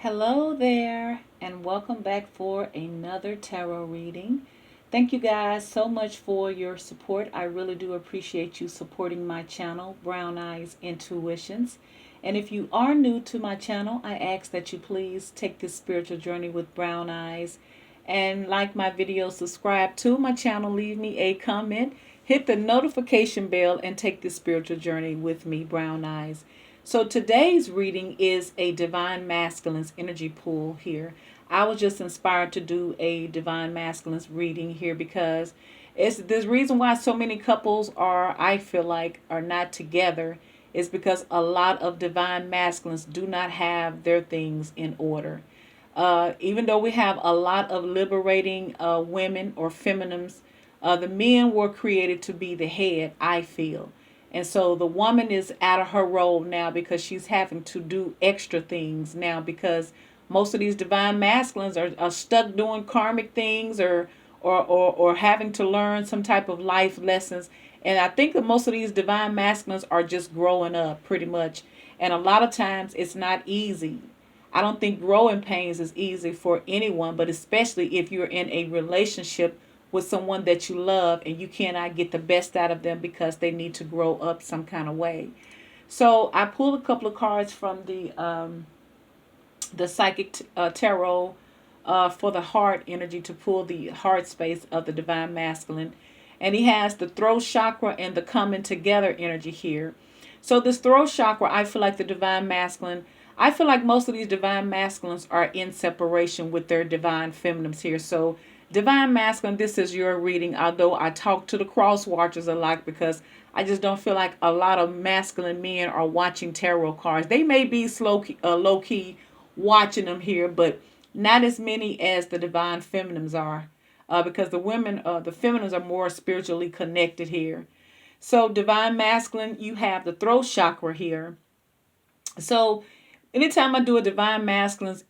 Hello there, and welcome back for another tarot reading. Thank you guys so much for your support. I really do appreciate you supporting my channel, Brown Eyes Intuitions. And if you are new to my channel, I ask that you please take this spiritual journey with Brown Eyes and like my video, subscribe to my channel, leave me a comment, hit the notification bell, and take this spiritual journey with me, Brown Eyes. So today's reading is a Divine Masculine's energy pool here. I was just inspired to do a Divine Masculine's reading here because it's the reason why so many couples are, I feel like, are not together is because a lot of Divine Masculines do not have their things in order. Even though we have a lot of liberating women or feminines, the men were created to be the head, I feel. And so the woman is out of her role now because she's having to do extra things now because most of these divine masculines are stuck doing karmic things or having to learn some type of life lessons. And I think that most of these divine masculines are just growing up pretty much. And a lot of times it's not easy. I don't think growing pains is easy for anyone, but especially if you're in a relationship with someone that you love and you cannot get the best out of them because they need to grow up some kind of way. So I pulled a couple of cards from the psychic tarot for the heart energy to pull the heart space of the divine masculine, and he has the throat chakra and the coming together energy here. So this throat chakra, I feel like the divine masculine. I feel like most of these divine masculines are in separation with their divine feminines here. So divine masculine, this is your reading. Although I talk to the cross watchers a lot because I just don't feel like a lot of masculine men are watching tarot cards. They may be low key watching them here, but not as many as the divine feminines are. Because the women, the feminines are more spiritually connected here. So divine masculine, you have the throat chakra here. So anytime I do a divine masculine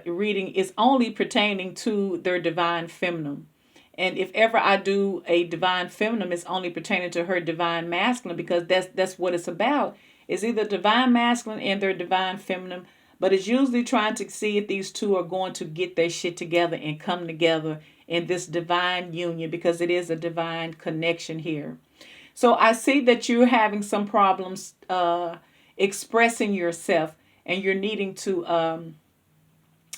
reading, it's only pertaining to their divine feminine. And if ever I do a divine feminine, it's only pertaining to her divine masculine because that's what it's about. It's either divine masculine and their divine feminine, but it's usually trying to see if these two are going to get their shit together and come together in this divine union because it is a divine connection here. So I see that you're having some problems expressing yourself and you're needing to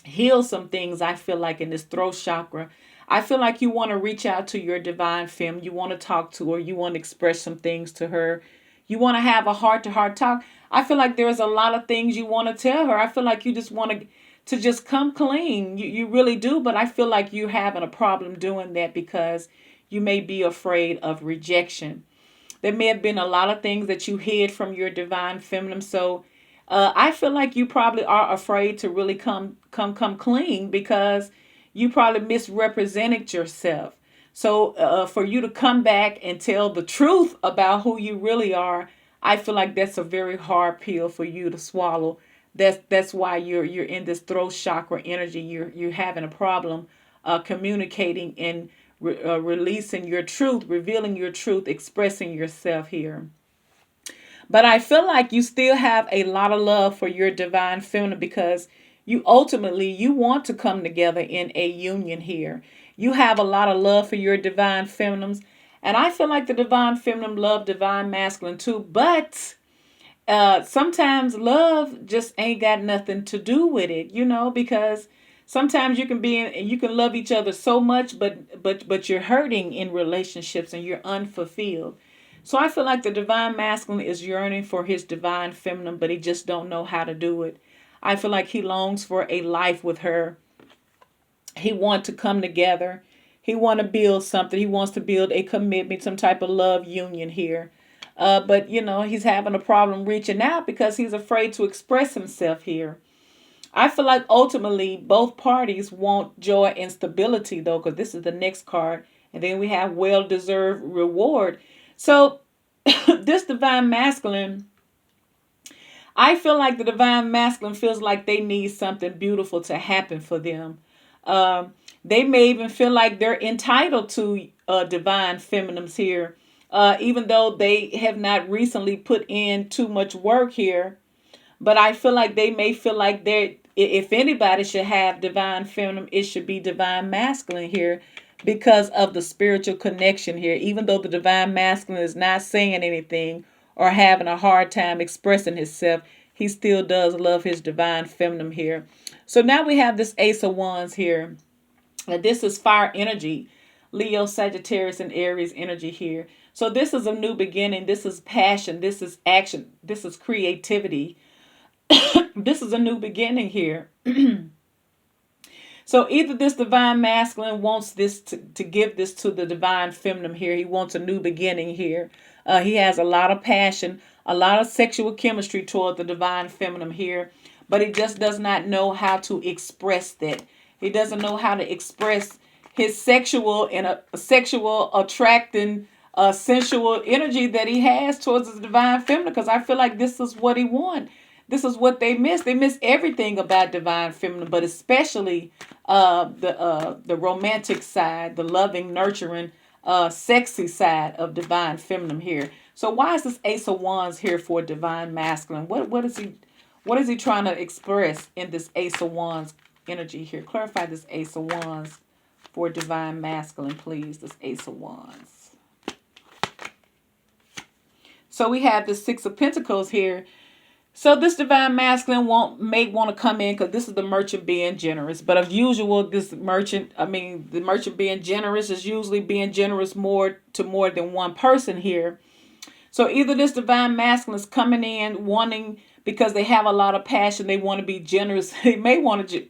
heal some things. I feel like in this throat chakra, I feel like you want to reach out to your divine femme. You want to talk to her. You want to express some things to her. You want to have a heart to heart talk. I feel like there's a lot of things you want to tell her. I feel like you just want to just come clean. You really do. But I feel like you're having a problem doing that because you may be afraid of rejection. There may have been a lot of things that you hid from your divine feminine. So I feel like you probably are afraid to really come clean because you probably misrepresented yourself. So for you to come back and tell the truth about who you really are, I feel like that's a very hard pill for you to swallow. That's why you're in this throat chakra energy. You're having a problem communicating and releasing your truth, revealing your truth, expressing yourself here. But I feel like you still have a lot of love for your divine feminine because you want to come together in a union here. You have a lot of love for your divine feminines. And I feel like the divine feminine love divine masculine too. But sometimes love just ain't got nothing to do with it, because sometimes you can be in, and you can love each other so much, but you're hurting in relationships and you're unfulfilled. So I feel like the divine masculine is yearning for his divine feminine, but he just don't know how to do it. I feel like he longs for a life with her. He wants to come together. He want to build something. He wants to build a commitment, some type of love union here. But he's having a problem reaching out because he's afraid to express himself here. I feel like ultimately both parties want joy and stability though, because this is the next card. And then we have well-deserved reward. So this divine masculine, I feel like the divine masculine feels like they need something beautiful to happen for them. They may even feel like they're entitled to divine feminines here, even though they have not recently put in too much work here. But I feel like they may feel like if anybody should have divine feminine, it should be divine masculine here because of the spiritual connection here. Even though the divine masculine is not saying anything or having a hard time expressing himself, he still does love his divine feminine here. So now we have this Ace of Wands here. This is fire energy, Leo, Sagittarius, and Aries energy here. So this is a new beginning. This is passion. This is action. This is creativity. This is a new beginning here. So either this divine masculine wants this to give this to the divine feminine here. He wants a new beginning here. He has a lot of passion, a lot of sexual chemistry toward the divine feminine here, but he just does not know how to express that. He doesn't know how to express his sexual and a sexual attracting sensual energy that he has towards the divine feminine, because I feel like this is what he wants. This is what they miss. They miss everything about divine feminine, but especially the romantic side, the loving, nurturing, sexy side of divine feminine here. So why is this Ace of Wands here for divine masculine? What is he trying to express in this Ace of Wands energy here? Clarify this Ace of Wands for divine masculine, please. This Ace of Wands. So we have the Six of Pentacles here. So this divine masculine may want to come in because this is the merchant being generous. But as usual, the merchant being generous is usually being generous more than one person here. So either this divine masculine is coming in wanting, because they have a lot of passion, they want to be generous. They may want to,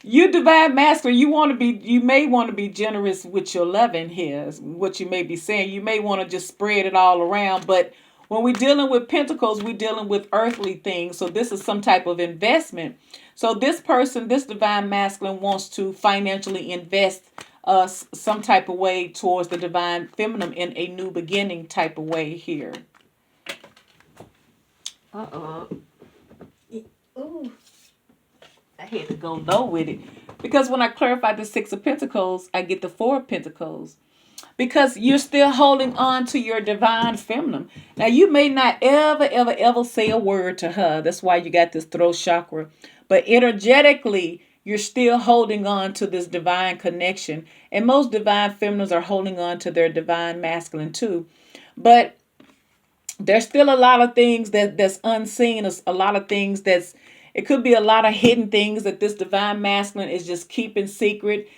you divine masculine, you may want to be generous with your loving here, is what you may be saying. You may want to just spread it all around, but when we're dealing with pentacles, we're dealing with earthly things. So this is some type of investment. So this person, this divine masculine, wants to financially invest some type of way towards the divine feminine in a new beginning type of way here. Ooh. I had to go low with it. Because when I clarify the Six of Pentacles, I get the Four of Pentacles. Because you're still holding on to your divine feminine. Now, you may not ever say a word to her. That's why you got this throat chakra. But energetically, you're still holding on to this divine connection. And most divine feminines are holding on to their divine masculine too. But there's still a lot of things that's unseen. A lot of things it could be a lot of hidden things that this divine masculine is just keeping secret.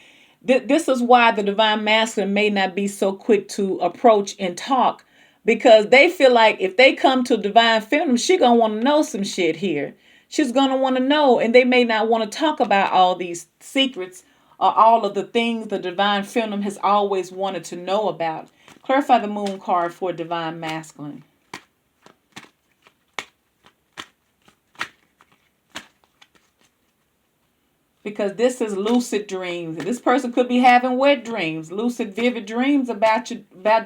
This is why the divine masculine may not be so quick to approach and talk, because they feel like if they come to divine feminine, she's going to want to know some shit here. She's going to want to know, and they may not want to talk about all these secrets or all of the things the divine feminine has always wanted to know about. Clarify the Moon card for divine masculine. Because this is lucid dreams. This person could be having wet dreams, lucid, vivid dreams about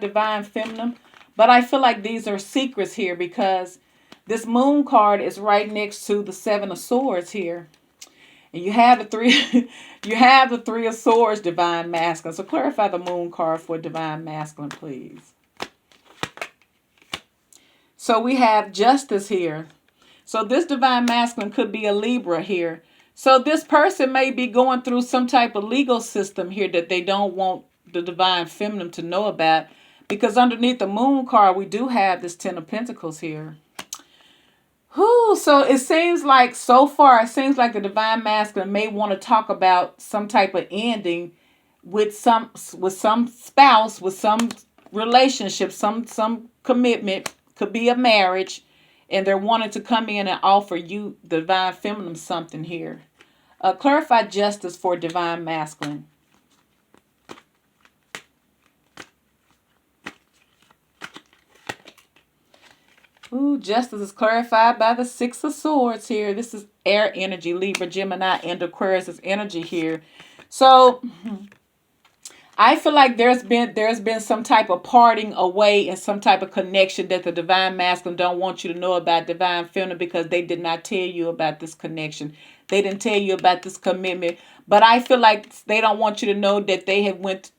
divine feminine. But I feel like these are secrets here because this Moon card is right next to the Seven of Swords here. And you have the Three of Swords, divine masculine. So clarify the Moon card for divine masculine, please. So we have Justice here. So this divine masculine could be a Libra here. So this person may be going through some type of legal system here that they don't want the divine feminine to know about. Because underneath the Moon card, we do have this Ten of Pentacles here. So it seems like the divine masculine may want to talk about some type of ending with some spouse, with some relationship, some commitment. Could be a marriage. And they're wanting to come in and offer you, the divine feminine, something here. Clarify Justice for divine masculine. Justice is clarified by the Six of Swords here. This is air energy, Libra, Gemini, and Aquarius energy here. So I feel like there's been some type of parting away and some type of connection that the divine masculine don't want you to know about divine feminine, because they did not tell you about this connection. They didn't tell you about this commitment. But I feel like they don't want you to know that they have went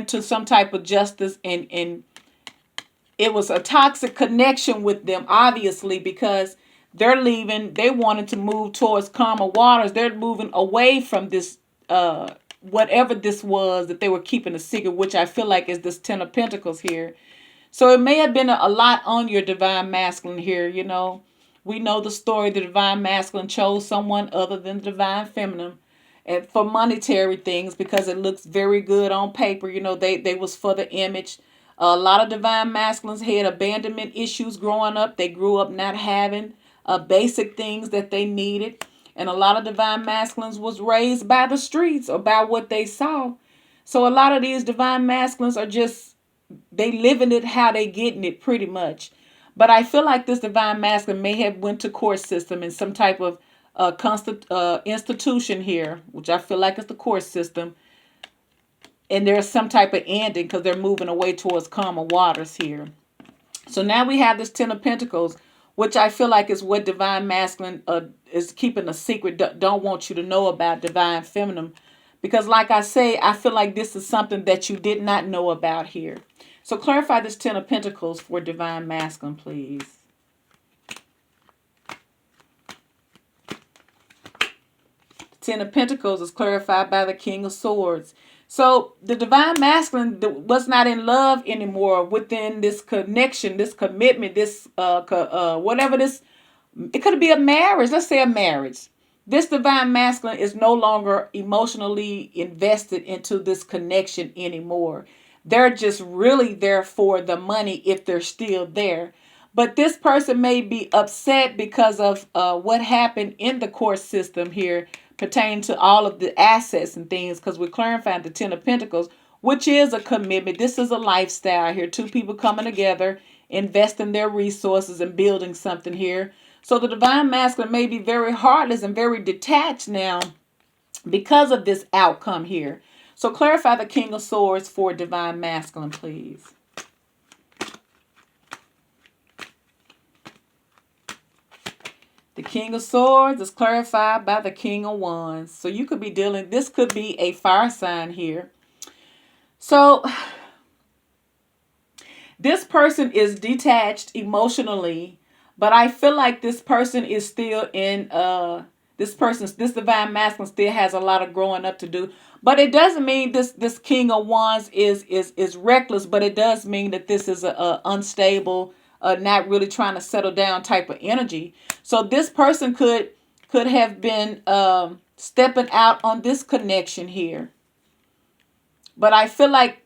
to some type of justice, and it was a toxic connection with them, obviously, because They're leaving. They wanted to move towards calmer waters. They're moving away from this, whatever this was that they were keeping a secret, which I feel like is this Ten of Pentacles here. So it may have been a lot on your divine masculine here, you know. We know the story. The divine masculine chose someone other than the divine feminine, and for monetary things, because it looks very good on paper. You know, they was for the image. A lot of divine masculines had abandonment issues growing up. They grew up not having basic things that they needed. And a lot of divine masculines was raised by the streets or by what they saw. So a lot of these divine masculines are just, they living it how they getting it pretty much. But I feel like this divine masculine may have went to court system in some type of institution here, which I feel like is the court system. And there's some type of ending because they're moving away towards calmer waters here. So now we have this Ten of Pentacles, which I feel like is what divine masculine is keeping a secret, don't want you to know about divine feminine. Because like I say, I feel like this is something that you did not know about here. So clarify this Ten of Pentacles for divine masculine, please. Ten of Pentacles is clarified by the King of Swords. So the divine masculine was not in love anymore within this connection, this commitment, this whatever this, it could be a marriage. Let's say a marriage. This divine masculine is no longer emotionally invested into this connection anymore. They're just really there for the money if they're still there. But this person may be upset because of what happened in the court system here pertaining to all of the assets and things, because we're clarifying the Ten of Pentacles, which is a commitment. This is a lifestyle here. Two people coming together, investing their resources and building something here. So the divine masculine may be very heartless and very detached now because of this outcome here. So clarify the King of Swords for divine masculine, please. The King of Swords is clarified by the King of Wands. So you could be dealing, this could be a fire sign here. So this person is detached emotionally, but I feel like this person is still in, this divine masculine still has a lot of growing up to do. But it doesn't mean this King of Wands is reckless, but it does mean that this is a unstable, not really trying to settle down type of energy. So this person could have been stepping out on this connection here. But I feel like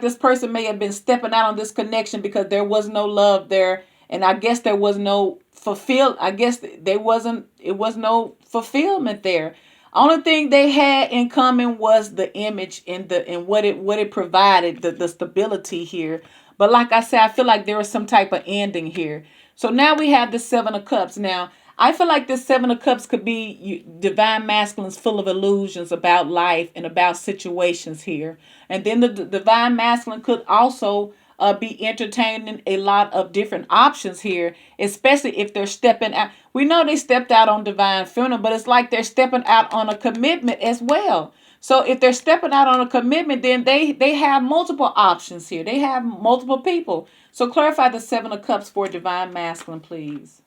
this person may have been stepping out on this connection because there was no love there, and I guess there was no it was no fulfillment there. Only thing they had in common was the image and what it provided, the stability here. But like I said, I feel like there was some type of ending here. So now we have the Seven of Cups. Now, I feel like this Seven of Cups could be divine masculines full of illusions about life and about situations here. And then the divine masculine could also be entertaining a lot of different options here, especially if they're stepping out. We know they stepped out on divine feminine, but it's like they're stepping out on a commitment as well. So if they're stepping out on a commitment, then they have multiple options here. They have multiple people. So clarify the Seven of Cups for divine masculine, please.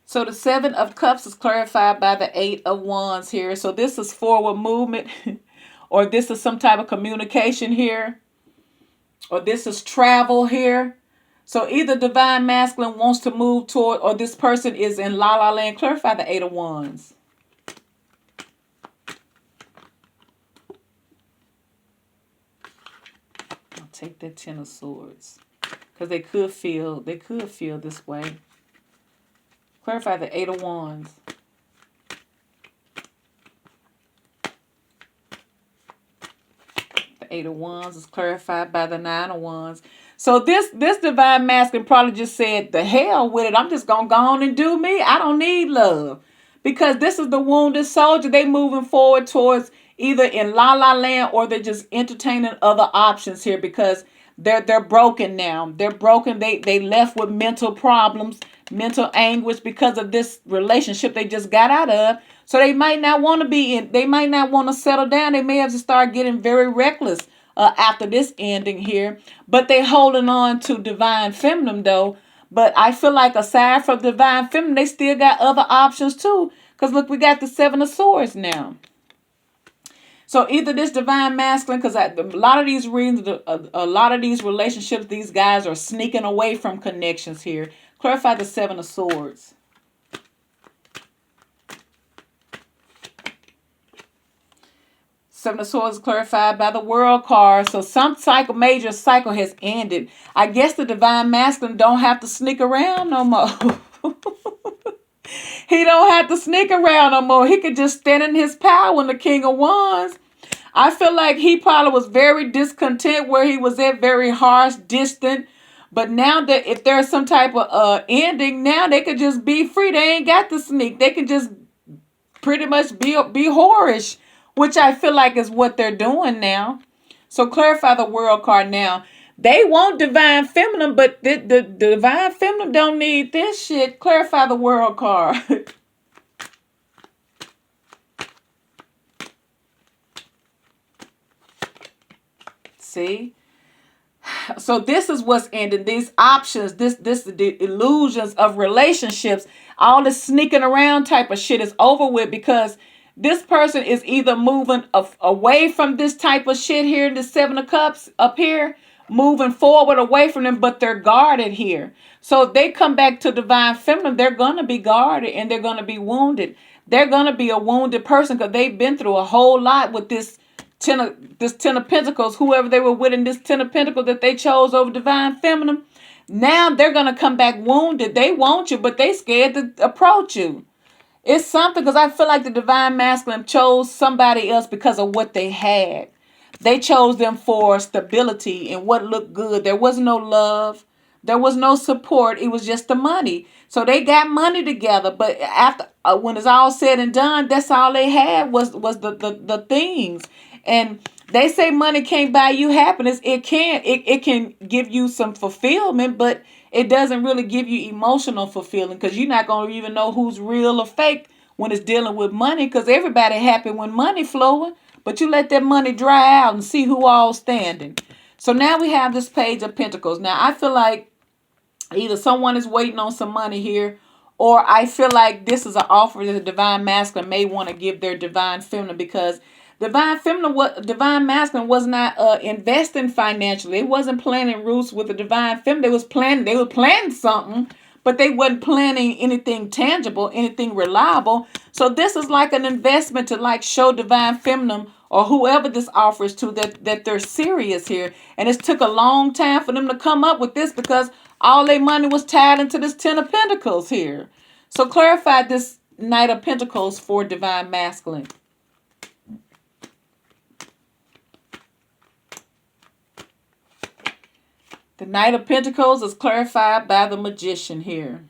So the Seven of Cups is clarified by the Eight of Wands here. So this is forward movement, or this is some type of communication here, or this is travel here. So either divine masculine wants to move toward, or this person is in la la land. Clarify the Eight of Wands. I'll take that Ten of Swords, because they could feel this way. Clarify the Eight of Wands. The Eight of Wands is clarified by the Nine of Wands. So this divine masculine probably just said, the hell with it. I'm just going to go on and do me. I don't need love. Because this is the wounded soldier. They moving forward towards either in la la land, or they're just entertaining other options here because they're broken now. They're broken. They left with mental problems, mental anguish because of this relationship they just got out of. So they might not want to be in. They might not want to settle down. They may have to start getting very reckless after this ending here. But they holding on to divine feminine though. But I feel like aside from divine feminine, they still got other options too. Because look, we got the Seven of Swords now. So either this divine masculine, because a lot of these reasons, a lot of these relationships, these guys are sneaking away from connections here. Clarify the Seven of Swords. Seven of Swords is clarified by the World card. So some cycle, major cycle has ended. I guess the divine masculine don't have to sneak around no more. He don't have to sneak around no more. He could just stand in his power in the King of Wands. I feel like he probably was very discontent where he was at, very harsh, distant. But now that if there's some type of ending, now they could just be free. They ain't got to sneak. They can just pretty much be whorish, which I feel like is what they're doing now. So clarify the World card now. They want divine feminine, but the divine feminine don't need this shit. Clarify the World card. See? So this is what's ending. These options, the illusions of relationships, all this sneaking around type of shit is over with, because this person is either moving away from this type of shit here, the Seven of Cups up here, moving forward away from them, but they're guarded here. So if they come back to divine feminine, they're going to be guarded and they're going to be wounded. They're going to be a wounded person because they've been through a whole lot with this Ten of Pentacles, whoever they were with in this Ten of Pentacles that they chose over divine feminine. Now they're going to come back wounded. They want you, but they scared to approach you. It's something, because I feel like the divine masculine chose somebody else because of what they had. They chose them for stability and what looked good. There was no love. There was no support. It was just the money. So they got money together. But after when it's all said and done, that's all they had was the things. And they say money can't buy you happiness. It can. It can give you some fulfillment, but it doesn't really give you emotional fulfillment, because you're not going to even know who's real or fake when it's dealing with money, because everybody happy when money flowing. But you let that money dry out and see who all standing. So now we have this Page of Pentacles. Now I feel like either someone is waiting on some money here, or I feel like this is an offer that the divine masculine may want to give their divine feminine, because divine masculine was not investing financially. It wasn't planning roots with the divine feminine. They were planning something, but they wasn't planning anything tangible, anything reliable. So this is like an investment to like show divine feminine or whoever this offers to that they're serious here. And it took a long time for them to come up with this, because all their money was tied into this Ten of Pentacles here. So clarify this Knight of Pentacles for divine masculine. The Knight of Pentacles is clarified by the Magician here.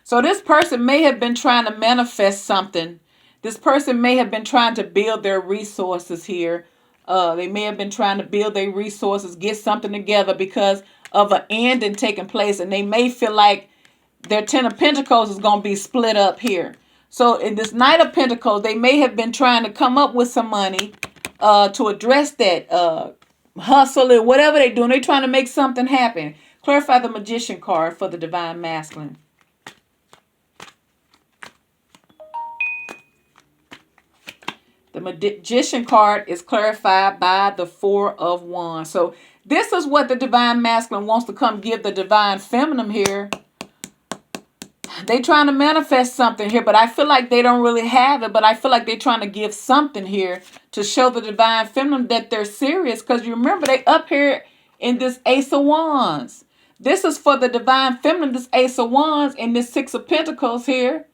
So this person may have been trying to manifest something. This person may have been trying to build their resources here. They may have been trying to build their resources, get something together because of an ending taking place. And they may feel like their Ten of Pentacles is going to be split up here. So in this Knight of Pentacles, they may have been trying to come up with some money to address that hustle or whatever they're doing. They're trying to make something happen. Clarify the Magician card for the divine masculine. The Magician card is clarified by the Four of Wands. So this is what the divine masculine wants to come give the divine feminine here. They trying to manifest something here, but I feel like they don't really have it. But I feel like they're trying to give something here to show the divine feminine that they're serious. Because you remember, they up here in this Ace of Wands. This is for the divine feminine, this Ace of Wands, and this Six of Pentacles here.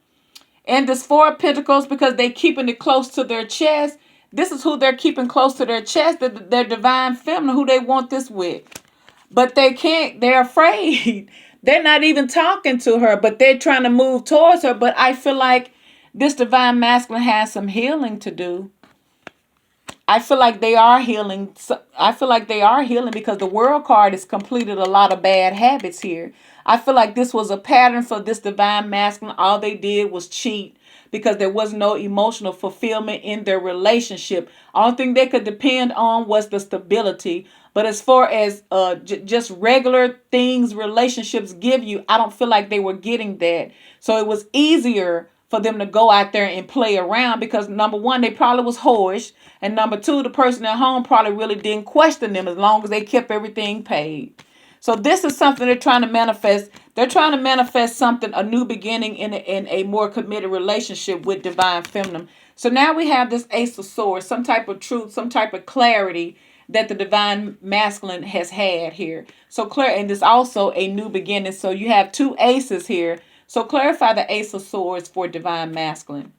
And this Four of Pentacles, because they keeping it close to their chest. This is who they're keeping close to their chest, their divine feminine, who they want this with. But they can't, they're afraid. They're not even talking to her, but they're trying to move towards her. But I feel like this divine masculine has some healing to do. I feel like they are healing. I feel like they are healing because the World card has completed a lot of bad habits here. I feel like this was a pattern for this divine masculine. All they did was cheat. because there was no emotional fulfillment in their relationship. Only thing they could depend on was the stability. But as far as just regular things relationships give you, I don't feel like they were getting that. So it was easier for them to go out there and play around because number one, they probably was whorish, and number two, the person at home probably really didn't question them as long as they kept everything paid. So this is something they're trying to manifest. They're trying to manifest something, a new beginning in a more committed relationship with divine feminine. So now we have this Ace of Swords, some type of truth, some type of clarity that the divine masculine has had here. So clear, and there's also a new beginning. So you have two aces here. So clarify the Ace of Swords for divine masculine.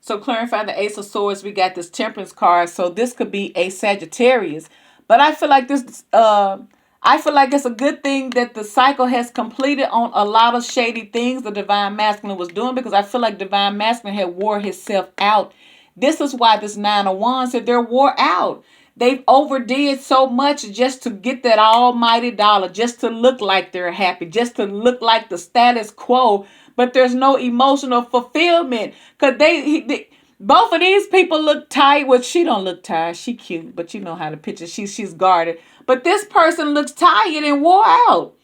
So clarify the Ace of Swords, we got this Temperance card. So this could be a Sagittarius. But I feel like it's a good thing that the cycle has completed on a lot of shady things the divine masculine was doing, because I feel like divine masculine had wore himself out. This is why this Nine of Wands said they're wore out. They've overdid so much just to get that almighty dollar, just to look like they're happy, just to look like the status quo. But there's no emotional fulfillment because both of these people look tired. Well, she don't look tired. She cute, but you know how to picture. She's guarded. But this person looks tired and wore out.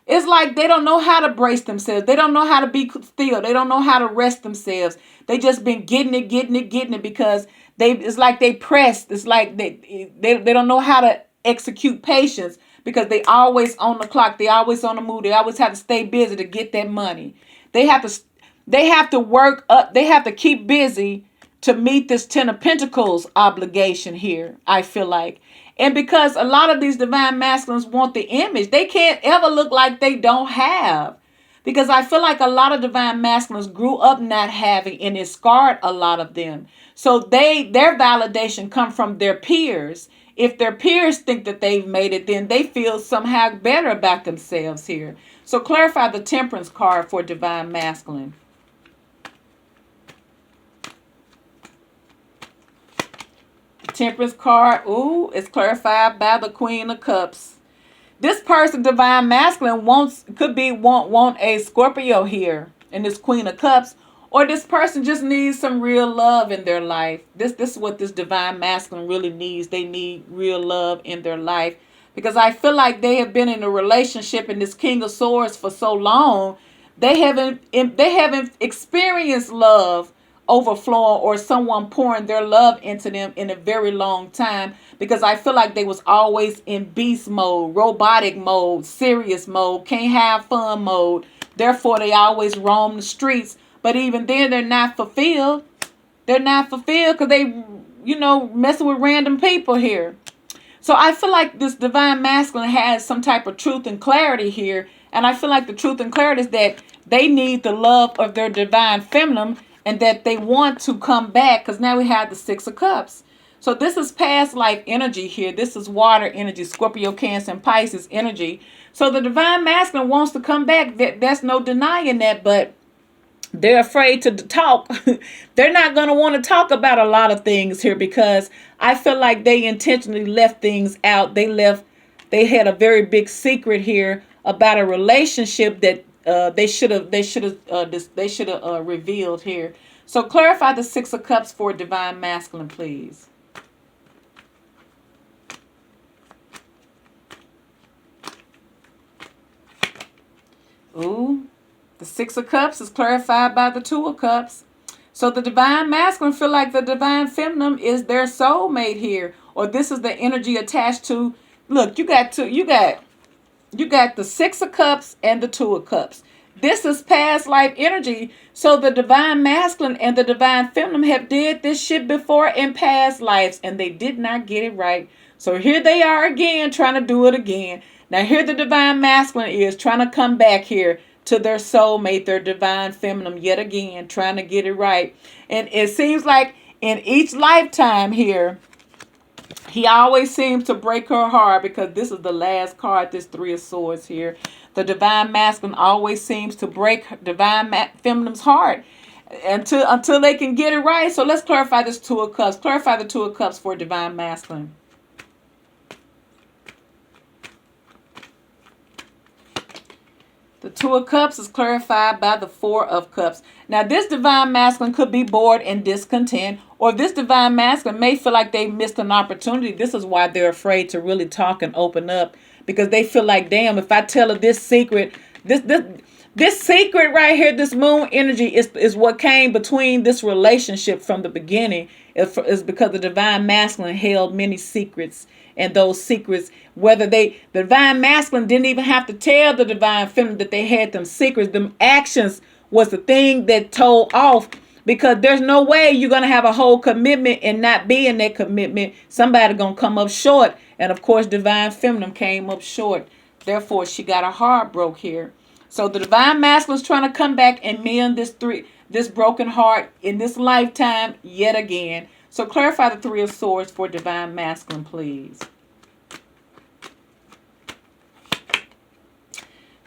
It's like they don't know how to brace themselves. They don't know how to be still. They don't know how to rest themselves. They just been getting it because it's like they pressed. It's like they don't know how to execute patience because they always on the clock. They always on the move. They always have to stay busy to get that money. They have to work up. They have to keep busy to meet this Ten of Pentacles obligation here, I feel like. And because a lot of these divine masculines want the image, they can't ever look like they don't have. Because I feel like a lot of divine masculines grew up not having, and it scarred a lot of them. So their validation come from their peers. If their peers think that they've made it, then they feel somehow better about themselves here. So clarify the Temperance card for divine masculine. The Temperance card, is clarified by the Queen of Cups. This person, divine masculine, want a Scorpio here in this Queen of Cups, or this person just needs some real love in their life. This is what this divine masculine really needs. They need real love in their life, because I feel like they have been in a relationship in this King of Swords for so long, they haven't experienced love overflowing or someone pouring their love into them in a very long time, because I feel like they was always in beast mode, robotic mode, serious mode, can't have fun mode. Therefore, they always roam the streets. But even then, they're not fulfilled. They're not fulfilled because they, messing with random people here. So I feel like this divine masculine has some type of truth and clarity here. And I feel like the truth and clarity is that they need the love of their divine feminine, and that they want to come back, because now we have the Six of Cups. So this is past life energy here. This is water energy, Scorpio, Cancer, and Pisces energy. So the divine masculine wants to come back. That's no denying that, but they're afraid to talk. They're not going to want to talk about a lot of things here, because I feel like they intentionally left things out. They had a very big secret here about a relationship that they should have revealed here. So clarify the Six of Cups for divine masculine, please. The Six of Cups is clarified by the Two of Cups. So the divine masculine feel like the divine feminine is their soulmate here, or this is the energy attached to. Look, you got the Six of Cups and the Two of Cups. This is past life energy. So the divine masculine and the divine feminine have did this shit before in past lives, and they did not get it right. So here they are again, trying to do it again. Now here the divine masculine is trying to come back here to their soulmate, their divine feminine, yet again, trying to get it right. And it seems like in each lifetime here, he always seems to break her heart, because this is the last card, this Three of Swords here. The divine masculine always seems to break divine feminine's heart until they can get it right. So let's clarify this Two of Cups. Clarify the Two of Cups for divine masculine. The Two of Cups is clarified by the Four of Cups. Now, this divine masculine could be bored and discontent, or this divine masculine may feel like they missed an opportunity. This is why they're afraid to really talk and open up, because they feel like, damn, if I tell her this secret, this secret right here, this moon energy is what came between this relationship from the beginning. Is because the divine masculine held many secrets, and those secrets, the divine masculine didn't even have to tell the divine feminine that they had them secrets. Them actions was the thing that told off, because there's no way you're going to have a whole commitment and not be in that commitment. Somebody going to come up short. And of course, divine feminine came up short. Therefore, she got her heart broke here. So the divine masculine is trying to come back and mend this broken heart in this lifetime yet again. So clarify the Three of Swords for divine masculine, please.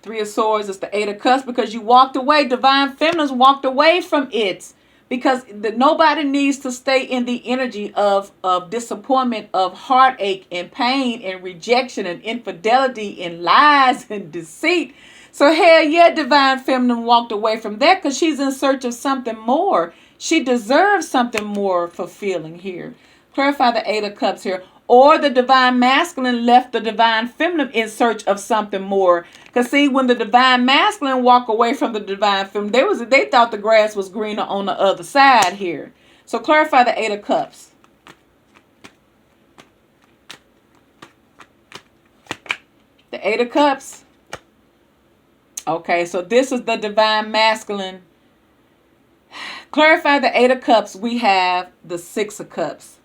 Three of Swords is the Eight of Cups, because you walked away. Divine feminines walked away from it, because nobody needs to stay in the energy of disappointment, of heartache and pain and rejection and infidelity and lies and deceit. So hell yeah, divine feminine walked away from that, because she's in search of something more. She deserves something more fulfilling here. Clarify the Eight of Cups here. Or the divine masculine left the divine feminine in search of something more. Because see, when the divine masculine walked away from the divine feminine, they thought the grass was greener on the other side here. So clarify the Eight of Cups. The Eight of Cups. Okay, so this is the divine masculine. Clarify the Eight of Cups. We have the Six of Cups.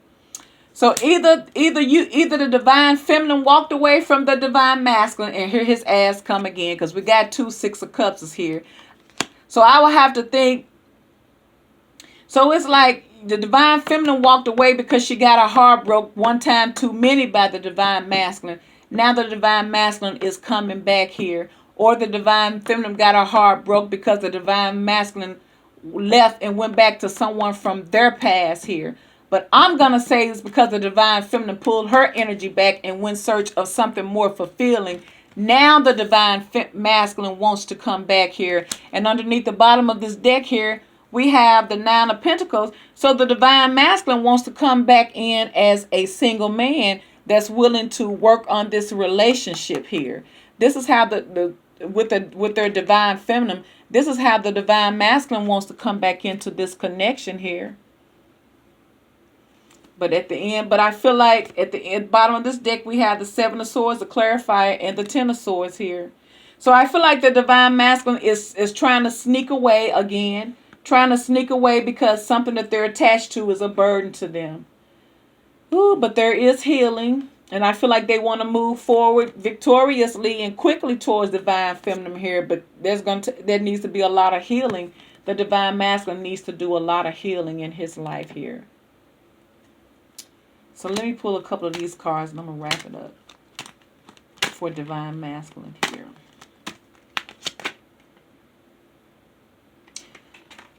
So either the divine feminine walked away from the divine masculine, and here his ass come again, because we got two Six of Cups is here. So I will have to think. So it's like the divine feminine walked away because she got her heart broke one time too many by the divine masculine. Now the divine masculine is coming back here. Or the divine feminine got her heart broke because the divine masculine left and went back to someone from their past here. But I'm going to say it's because the divine feminine pulled her energy back and went in search of something more fulfilling. Now the divine masculine wants to come back here. And underneath the bottom of this deck here, we have the Nine of Pentacles. So the divine masculine wants to come back in as a single man that's willing to work on this relationship here. This is how with their divine feminine, this is how the divine masculine wants to come back into this connection here. But at the end, I feel like at the bottom of this deck, we have the Seven of Swords, the Clarifier, and the Ten of Swords here. So I feel like the divine masculine is trying to sneak away again. Trying to sneak away because something that they're attached to is a burden to them. Ooh, but there is healing. And I feel like they want to move forward victoriously and quickly towards divine feminine here. But there needs to be a lot of healing. The divine masculine needs to do a lot of healing in his life here. So let me pull a couple of these cards and I'm going to wrap it up for divine masculine here.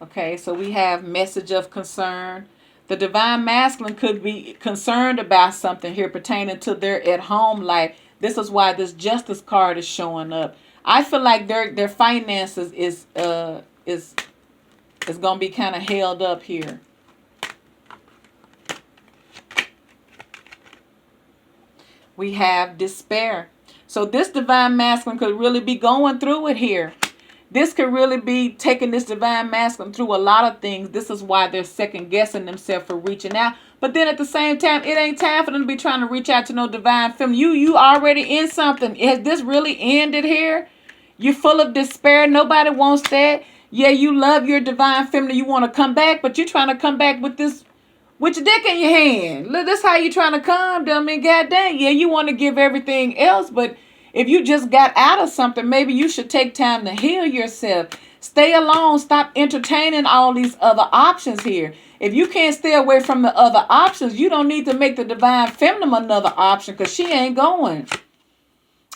Okay, so we have message of concern. The divine masculine could be concerned about something here pertaining to their at-home life. This is why this Justice card is showing up. I feel like their finances is going to be kind of held up here. We have despair. So this divine masculine could really be going through it here. This could really be taking this divine masculine through a lot of things. This is why they're second guessing themselves for reaching out. But then at the same time, it ain't time for them to be trying to reach out to no divine feminine. You already in something. Has this really ended here? You're full of despair. Nobody wants that. Yeah, you love your divine feminine. You want to come back, but you're trying to come back with this, with your dick in your hand. Look, this how you trying to come, dummy. God dang. Yeah, you want to give everything else, but if you just got out of something, maybe you should take time to heal yourself. Stay alone. Stop entertaining all these other options here. If you can't stay away from the other options, you don't need to make the divine feminine another option, because she ain't going.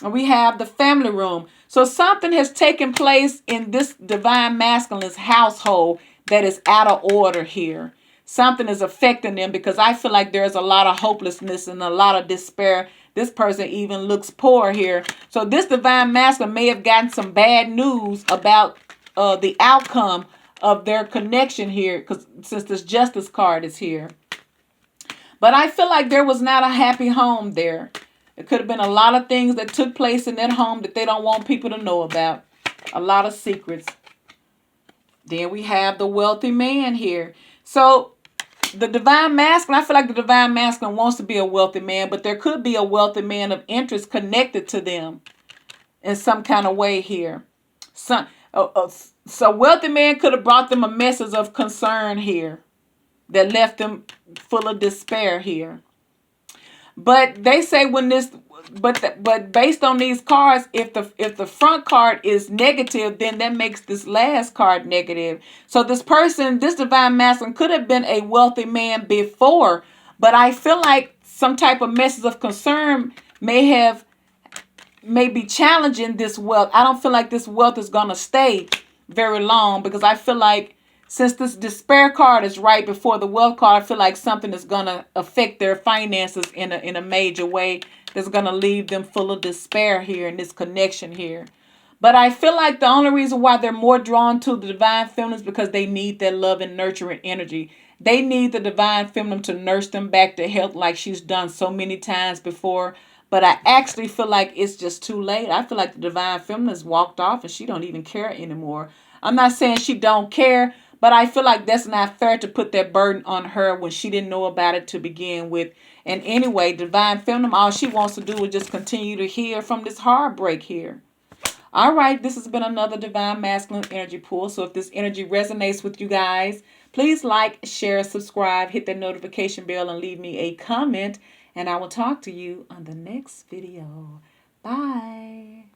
And we have the family room. So something has taken place in this divine masculine's household that is out of order here. Something is affecting them, because I feel like there's a lot of hopelessness and a lot of despair This person even looks poor here. So this divine masculine may have gotten some bad news about the outcome of their connection here, because since this justice card is here. But I feel like there was not a happy home there. It could have been a lot of things that took place in that home that they don't want people to know about. A lot of secrets. Then we have the wealthy man here. So the divine masculine, I feel like the divine masculine wants to be a wealthy man, but there could be a wealthy man of interest connected to them in some kind of way here. So wealthy man could have brought them a message of concern here that left them full of despair here. But they say when this, but based on these cards, if the front card is negative, then that makes this last card negative. So this person, this divine masculine, could have been a wealthy man before, but I feel like some type of message of concern may be challenging this wealth. I don't feel like this wealth is gonna stay very long, because I feel like since this despair card is right before the wealth card, I feel like something is going to affect their finances in a major way that's going to leave them full of despair here in this connection here. But I feel like the only reason why they're more drawn to the divine feminine is because they need that love and nurturing energy. They need the divine feminine to nurse them back to health like she's done so many times before. But I actually feel like it's just too late. I feel like the divine feminine has walked off and she don't even care anymore. I'm not saying she don't care, but I feel like that's not fair to put that burden on her when she didn't know about it to begin with. And anyway, divine feminine, all she wants to do is just continue to heal from this heartbreak here. All right, this has been another divine masculine energy pool. So if this energy resonates with you guys, please like, share, subscribe, hit that notification bell, and leave me a comment. And I will talk to you on the next video. Bye.